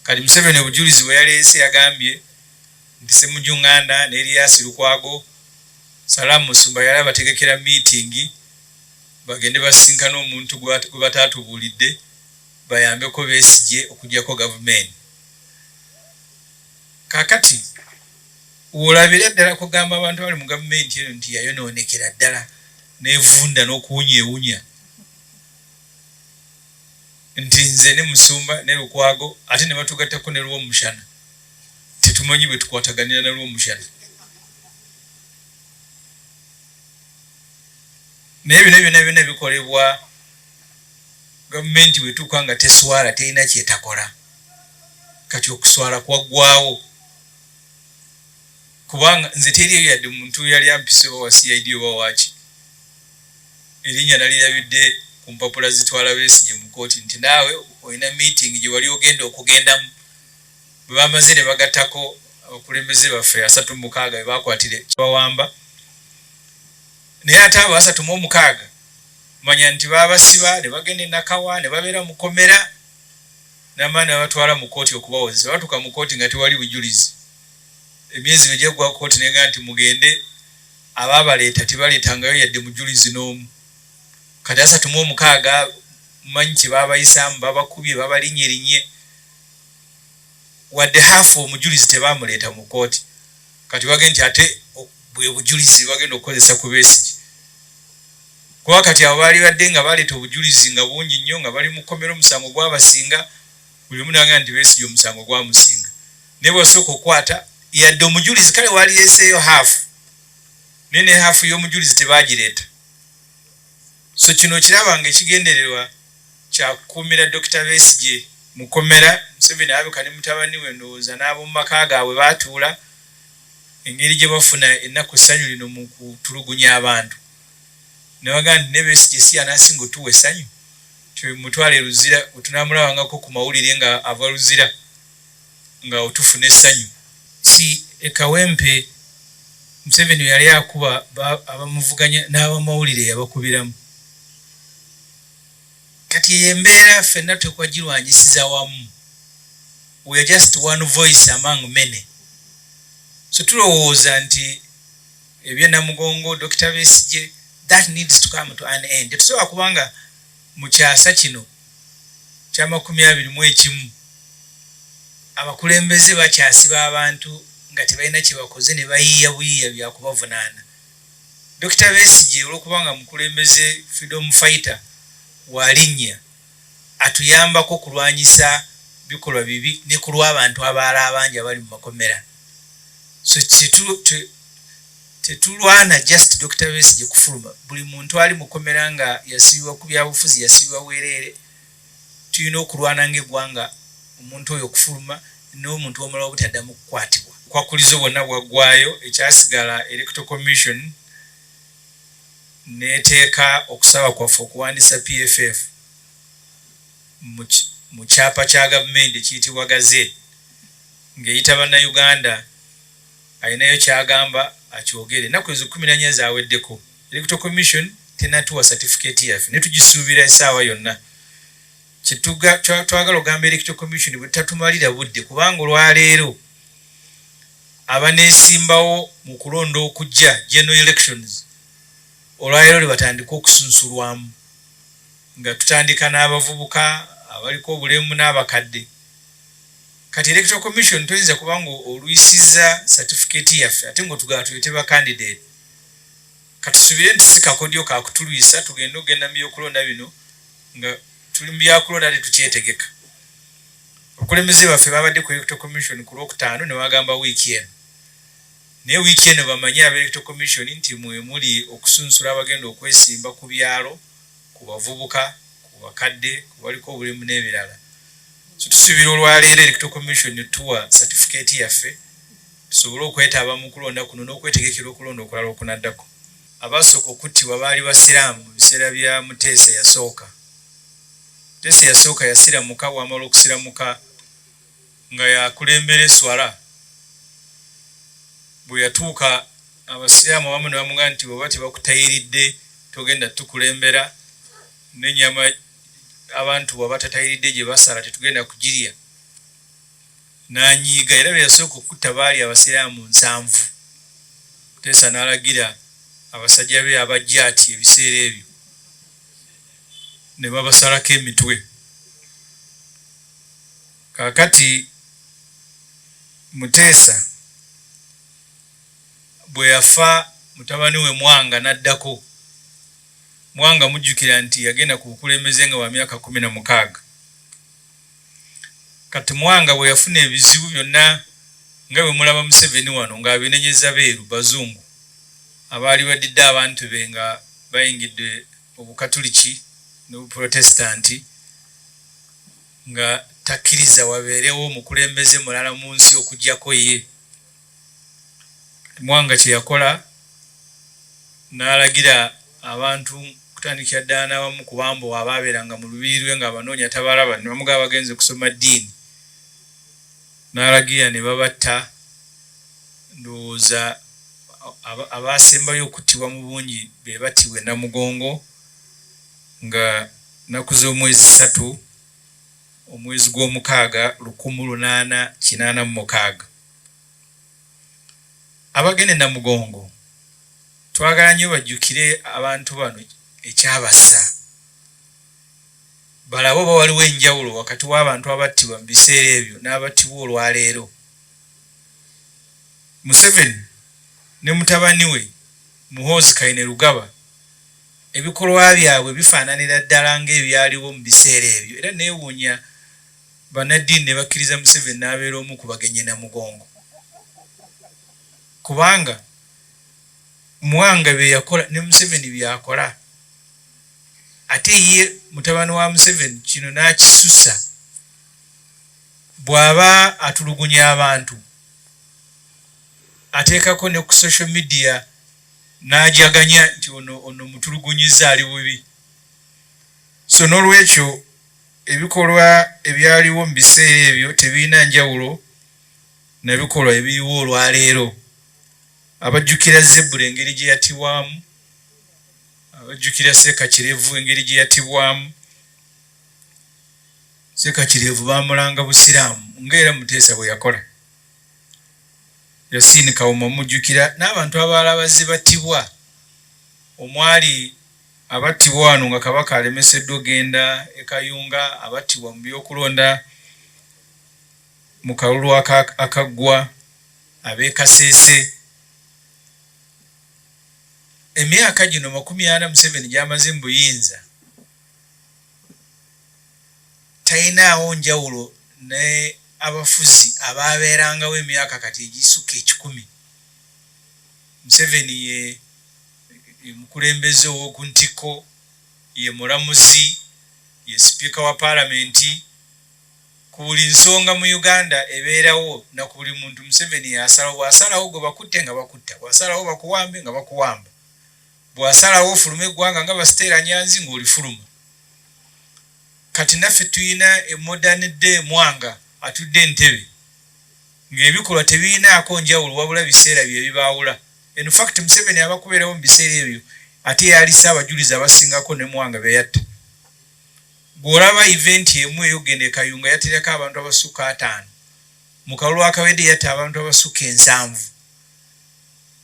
[SPEAKER 1] Kati Museveni obujulizi bwe yaleese yagambye nti Ssemujju Nganda ne Aleese Lukwago Salamu Musumba yali abategekera meeting bagende basinkana omuntu gwe bataatubulidde bayambeko Besigye okugyako gavumenti. Kakati olabira ddala kugamba abantu bali mu gavumenti eno nti yayonoonekera ddala nevunda n'okuwunyewunya nti nze ne Musumba ne Lukwago ate ne batugattako ne Lwomushana tetumanyi bwe tukwataganira ne Lwomushana. Naye bino byonna bikolebwa gavumenti bwetuuka nga teswala terina kyetakola. Kati okuswala kwaggwawo kubanga nze teriyo yadde omuntu yali ampise oba wa CID oba waki erinnya nalirabidde ku mpapula zitwala Besigye mu kooti nti naawe olina meeting gye wali ogenda okugendamu. Bwe bamaze ne bagattako abakulembeze baffe 36 be bakwatire bawamba naye ate abo 36 manya nti babasiba ne bagenda Nakawa ne babeera mu komera n'amaani abatwala mu kooti okubawozesa. Batuuka mu kooti nga tewali bujulizi. Emyezi bijja gwa kooti nenga nti mugende ababaleeta tebaleetangayo yadde mujulizi n'omu. Kati 36 manyi kye babayisaamu babakubye babalinnye wadde hafu omujulizi tebamuleeta mu kooti. Kati bagenda nti ate bwe bujulizi bagenda okukozesa ku Besigye. Kuba kati abo baali badde nga baleeta obujulizi nga bungi nnyo nga bali mu kkomera omusango gwabasinga buli omu nanga nti Besigye omusango gwamusinga. Naye bw'osooka okwata yadde omujulizi kale wali yeeseeyo hafu naye ne hafu y'omujulizi tebagireeta. So kino kiraba nga ekigendererwa kya kukuumira Dr. Besigye mu kkomera. Museveni abika ne mutabani we ndowooza n'ab'omu maka gaabwe baatuula engeri gye bafuna ennaku essanyu lino mu kutulugunya abantu. Ne bagamba nti ne Besigye si anaasinga otuwa essanyu mutwale Luzira otunaamulabangako ku mawulire nga ava Luzira nga otufuna essanyu. Si ekawempe Museveni yali akuba abamuvuganya n'abamawulire yabakubiramu. Kati yembeera ffenna tekwagirwanyisiza wamu. We are just one voice among many. So tulowooza nti ebyenamugongo Dr. Besigye that needs to come to an end. Tusobola kubanga mu kyasa kino kya 21 abakulembeze bakyasiba abantu nga tebalina kye bakoze ne bayiiya buyiiya bya kubavunaana. Dr. Besigye olw'okubanga mukulembeze freedom fighter walinnya atuyambako kulwanyisa bikolwa bibi ne kulwa abantu abaala abangi abali mu makomera. So tetulwana just Dr. Besigye kufuluma. Buli muntu ali mu komera nga yasibibwa ku byabufuzi yasibibwa bwereere. Tulina okulwana ng'eggwanga omuntu oyo okufuluma n'omuntu omulala obutaddamu kukwatibwa. Kwakulizo bwonna bwaggwayo ekyasigala Electoral Commission neteeka okusaba kwaffe okuwandiisa PFF mu kyapa kya gavumenti ekiyitibwa Gazette ng'eyita bannayuganda ayinayo kyagamba akyogere. Ennaku ezo 14 zaaweddeko Electoral Commission tenatuwa certificate yaffe ne tugisuubira essaawa yonna. Twagala ogamba Electoral Commission bwe tatumalira budde kubanga olwaleero abaneesimbawo mu kulonda okujja general elections olwaleero lwe batandika okusunsulwamu nga tutandika n'abavubuka abaliko obulemu n'abakadde. Kati Electoral Commission toyinza kubanga oluyisiza certificate yaffe ate ng'otugala tuyite ba candidate. Katusubire nti si kakodyo kakutulwisa tugenda ogenda mu byokulonda bino nga tuli mu byakulonda tetukyetegeka. Abakulembeze baffe babadde ku Electoral Commission ku Lwokutaano ne bagamba wiiki eno ne weekend bamanye Electoral Commission nti mwe muli okusunsula abagenda okwesimba ku byalo ku bavubuka ku bakadde ku baliko obulemu n'ebirala. So tusubira olwaleero Electoral Commission tuwa certificate yaffe tusobole okwetaba mu kulonda kuno n'okwetegekera okulonda okulala okunaddako. Abasooka okuttibwa baali basiraamu mu biseera bya Muteesa yasooka. Muteesa yasooka yasiramuka, wamala okusiramuka nga yakulembera Swala. Bwe yatuuka abasiraamu abamu ne bamugamba nti bw'oba tebakutayiridde togenda tukulembera, n'ennyama abantu bw'aba tatayiridde gye basala tetugenda kugirya. N'anyiiga, era bwe yasooka okutta baali abasiraamu 7. Muteesa n'alagira abasajja be abajja ati ebiseera ebyo ne babasalako emitwe. Kaakati Muteesa bwe yafa mutabani we Mwanga n'addako. Mwanga mujjukira nti yagenda ku bukulembeze nga wa myaka 16. Kati Mwanga bwe yafuna ebizibu byonna nga bwe mulaba Museveni wano ng'abinenyeza beeru bazungu abaali baddidde abantu be nga bayingidde obukatuliki n'obuprotestanti, nga takkiriza wabeerewo omukulembeze mulala mu nsi okuggyako ye. Mwanga kye yakola n'alagira abantu kutandikira ddala n'abamu ku bambo abaabeeranga mu lubiri lwe nga abanoonya tabalaba, ne bamugamba bagenze kusoma ddiini. N'alagira ne babatta. Ndowooza abaasembayo okuttibwa mu bungi be battibwa e Namugongo nga nnaku z'omwezi 3 omwezi gw'omukaaga 1886. Abagenda e Namugongo twagala nnyo bajjukire abantu bano ekyabassa, balabe oba waliwo enjawulo wakati w'abantu abattibwa mu biseera ebyo n'abattibwa olwaleero. Museveni ne mutabani we Muhoozi Kainerugaba ebikolwa byabwe bifaananira ddala ng'ebyaliwo mu biseera ebyo, era neewuunya bannaddiini ne bakkiriza Museveni n'abeera omu ku bagenyi Namugongo, kubanga Mwanga bye yakola ne Museveni byakola, ate ye mutabani wa Museveni kino n'akisusa. Bw'aba atulugunya abantu ateekako ne ku social media n'ajaganya nti ono mutulugunyiza ali bubi. So n'olwekyo ebikolwa ebyaliwo mu biseera ebyo tebiina njawulo na bikolwa ebiriwo olwaleero. Abajjukira Zebbula engeri gye yatibwamu, abajjukira Sseekakirevu engeri gye yatibwamu. Sseekakirevu baamulanga busiraamu ng'era Muteesa bwe yakola. Yasini Kawuma mujjukira n'abantu abalala bazze battibwa. Omwali abattibwa wano nga Kabaka alemeseddwa ogenda e Kayunga, abattibwa mu byokulonda mu kalulu akaggwa, ab'e Kaseese. Emyaka gino 40 Museveni gy'amaze mu buyinza talinawo njawulo ne abafuzi abaabeerangawo emyaka kati egisukka 10. Museveni ye mukulembeze ow'oku ntikko, ye mulamuzi, ye sipiika wa paalamenti. Ku buli nsonga mu Uganda ebeerawo na ku buli muntu Museveni yasalawo. Bw'asalawo gwe bakutte nga bakutta, bw'asalawo bakuwambe nga bakuwamba, bw'asalawo ofuluma eggwanga nga Basiteera Nyanzi ng'olifuluma. Kati naffe tuyina modern day Mwanga atudde entebe ng'ebikolwa tebirinaako njawulo wabula biseera bye bibaawula. In fact Museveni abakubeerawo mu biseera ebyo ate yalise abajulizi abasingako ne Mwanga be yatta. Bw'olaba event emu eyogenda e Kayunga yatereko abantu abasukka 5, mu kalulu akawedde yatta abantu abasukka 7.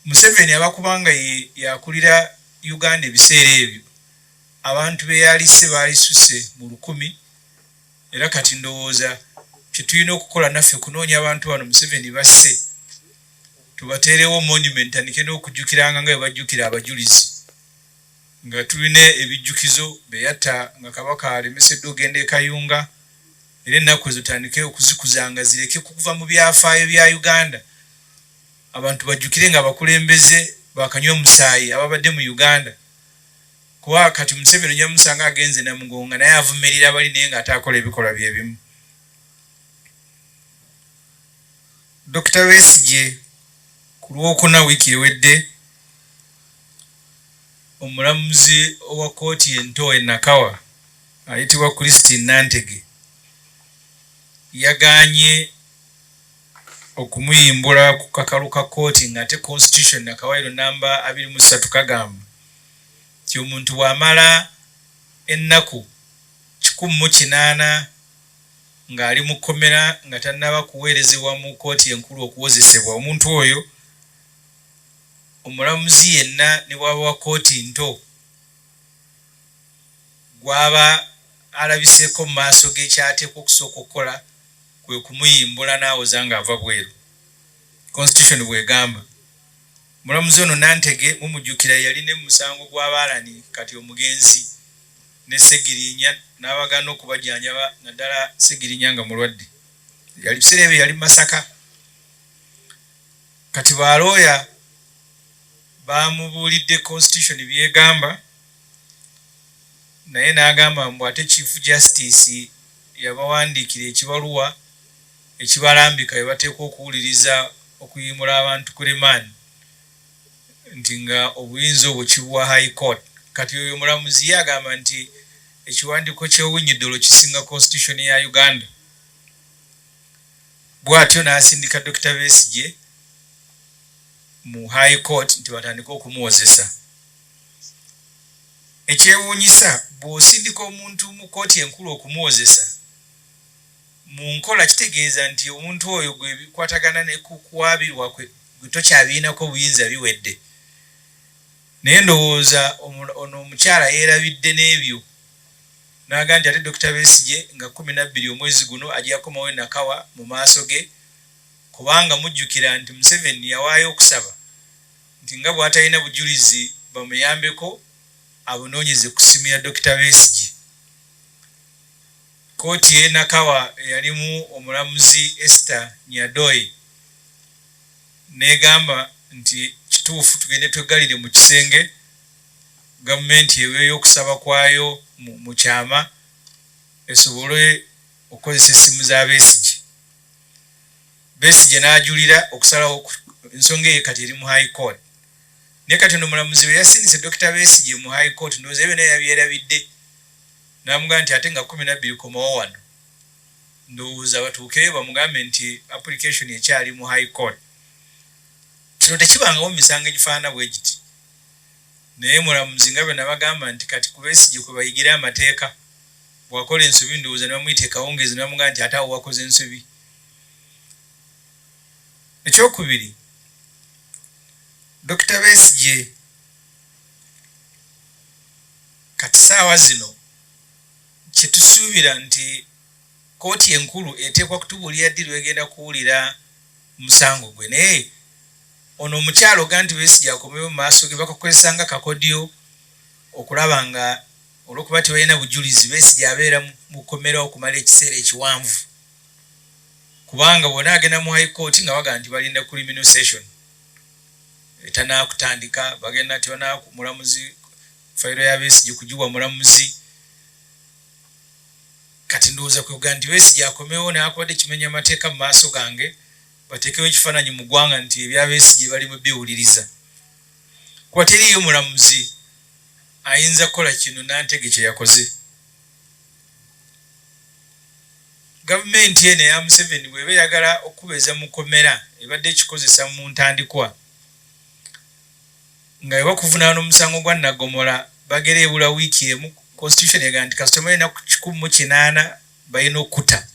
[SPEAKER 1] Museveni abakubanga yakulira Uganda ebiseera ebyo abantu be yalise baalisuse mu 1000, era kati ndowooza kye tulina okukola naffe kunoonya abantu bano Museveni basse tubateerewo monument anike n'okujjukiranga nga bwe bajjukira abajulizi, nga tulina ebijjukizo be yatta nga Kabaka alemeseddwa ogenda e Kayunga, era ennaku ezo tutandike okuzikuzanga zireke kuva mu byafaayo bya Uganda. abantu bajjukire nga abakulembeze bakanywa omusaayi ababadde mu Uganda kuba kati Museveni nyamusanga agenze na mugonga naye avumirira bali naye nga atakola ebikolwa bye bimu. Dr. Besigye ku Lwokuna wiiki ewedde omulamuzi owa kkooti ento e Nakawa ayitibwa Christine Nantege yaganye okumuyimbula ku kakalu ka kkooti ng'ate constitution Nakawairo namba 23 kagamba ti omuntu wamala ennaku 180 ng'ali mu kkomera nga tannaba kuweerezebwa mu kkooti enkulu okuwozesebwa omuntu oyo omulamuzi yenna ne bw'aba wa kkooti nto gwaba alabiseeko mu maaso g'ekyateekwa okusooka okukola kwe kumuyimbula n'awoza ng'ava bweru. Constitution bw'egamba. Omulamuzi ono Nantege mumujjukira yalina omusango gw'abaalani kati omugenzi ne Segirinya n'abagana okubajjanjaba naddala Segirinya nga mulwadde. Yali biseera ebyo yali Masaka. Kati balooya bamubuulidde Constitution byegamba naye n'agamba mbu ate Chief Justice yabawandiikira ekibaluwa ekibalambika bye bateekwa okuwuliriza okuyimbula abantu ku remand nti nga obuyinza obwo kibuwa High Court. Kati oyo omulamuzi yagamba nti ekiwandiiko ky'Owinyiddolo kisinga Constitution ya Uganda. Bw'atyo n'asindika Dr. Besigye mu High Court nti batandika okumuwozesa. Ekyewuunyisa bw'osindika omuntu mu kkooti enkulu okumuwozesa mu nkola kitegeeza nti omuntu oyo gwe bikwatagana ne kukuwaabirwa kwe gwe tokyabiinako obuyinza biwedde. Naye ndowooza ono omukyala yeerabidde n'ebyo n'agamba nti ate Dr. Besigye nga 12 omwezi guno ajja komawo Nakawa mu maaso ge kubanga mujjukira nti Museveni yawaayo okusaba nti nga bw'atalina bujulizi bamuyambeko abonoonyeze ku ssimu ya Dr. Besigye. Kkooti y'e Nakawa yalimu omulamuzi Esther Nyadoyi n'egamba nti kituufu tugende twegalire mu kisenge gavumenti eweeyo okusaba kwayo mu kyama esobole okukozesa essimu za Besigye. Besigye n'ajulira okusalawo ensonga eyo kati eri mu High Court. Naye kati ono omulamuzi we yasindise Dr. Besigye mu High Court ndowooza ebyo naye yabyerabidde n'amugamba nti ate nga 12 komawo wano ndowooza batuukeyo bamugambe nti application ekyali mu High Court. Kino tekibangawo mu misango egifaanana bwe giti. Naye mulamuzi nga bwe nabagamba nti kati ku Besigye kwe bayigira amateeka bw'akola ensobi ndowooza ne bamuyita ekawungeezi ne bamugamba nti ate awo wakoze ensobi. Ekyokubiri, Dr. Besigye kati saawa zino kyetusuubira nti kkooti enkulu eteekwa kutubuulira ddi lwegenda kuwulira musango gwe. Naye ono omukyalo ga nti Besigye akomewo mu maaso ge bakakozesa nga kakodyo okulaba nga olw'okuba tebalina bujulizi Besigye abeera mu kkomera okumala ekiseera ekiwanvu kubanga bw'ona agenda mu High Court nga bagamba nti balinda criminal session etanaakutandika bagenda nti mulamuzi fayiro ya Besigye kugiwa mulamuzi. Kati ndowooza kwegamba nti Besigye akomewo n'akubadde kimenya amateeka mu maaso gange bateekewo ekifaananyi mu ggwanga nti ebya Besigye bali mu biwuliriza. Kuba teriiyo mulamuzi ayinza kukola kino Nantege kye yakoze. Gavumenti eno eya Museveni bw'eba eyagala okubeeza mu kkomera ebadde ekikozesa mu ntandikwa nga bwe bakuvunaana omusango gwa Nagomola bagera ebula wiiki emu. Constitution egamba nti kasitoma ennaku 180 balina okkuta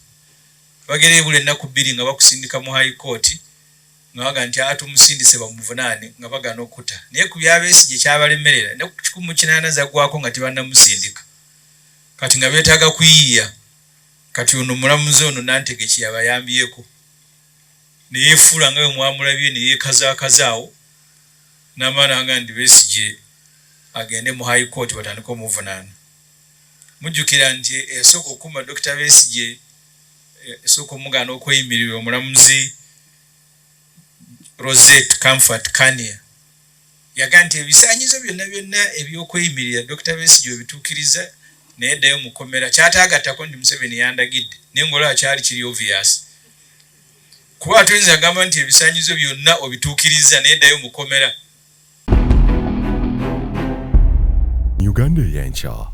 [SPEAKER 1] bagera ebula ennaku 2 nga bakusindika mu High Court nga bagamba nti atumusindise bamuvunaane nga bagana okkuta. Naye ku bya Besigye kyabalemerera ennaku 180 zaggwako nga tebannamusindika kati nga beetaaga kuyiiya. Kati ono omulamuzi ono Nantege kye yabayambyeko ne yeefuula nga bwe mwamulabye ne yeekazaakazaawo n'amaana nga ndi Besigye agende mu High Court batandika omuvunaana. Mujjukira nti esooka okukuma Dr. Besigye esooka omugaana okweyimirira omulamuzi Rosette Comfort Kania yaga nti ebisaanyizo byonna ebyokweyimirira Dr. Besigye bituukiriza naye ddayo mukomera kyataagattako ndi Museveni yandagidde naye ng'olaba kyali kiri obvious kuba tuyinza agamba nti ebisaanyizo byonna obituukiriza naye ddayo mukomera.
[SPEAKER 3] Uganda Eyenkya